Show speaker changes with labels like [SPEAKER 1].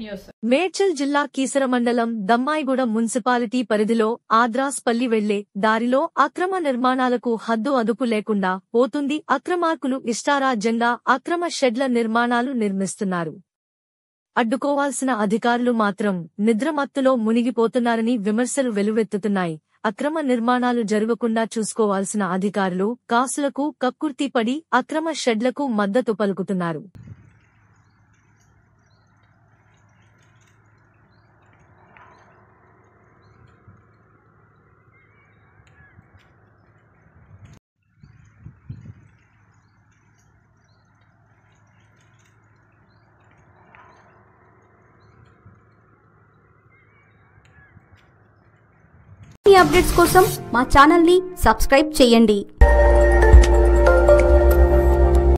[SPEAKER 1] News.
[SPEAKER 2] Medchal జిల్లా కీసర మండలం Dammaiguda municipality పరిధిలో ఆద్రాస్పల్లి వెళ్లే దారిలో అక్రమ నిర్మాణాలకు హద్దు అదుపు లేకుండా పోతుంది. అక్రమార్కులు ఇష్టారాజ్యంగా అక్రమ షెడ్ల నిర్మాణాలు నిర్మిస్తున్నారు. అడ్డుకోవాల్సిన అధికారులు మాత్రం నిద్రమత్తులో మునిగిపోతున్నారని విమర్శలు వెలువెత్తుతున్నాయి. అక్రమ నిర్మాణాలు జరగకుండా చూసుకోవాల్సిన అధికారులు కాసులకు కక్కుర్తిపడి అక్రమ షెడ్లకు మద్దతు పలుకుతున్నారు.
[SPEAKER 3] ఈ అప్డేట్స్ కోసం మా ఛానల్ ని సబ్స్క్రైబ్ చేయండి.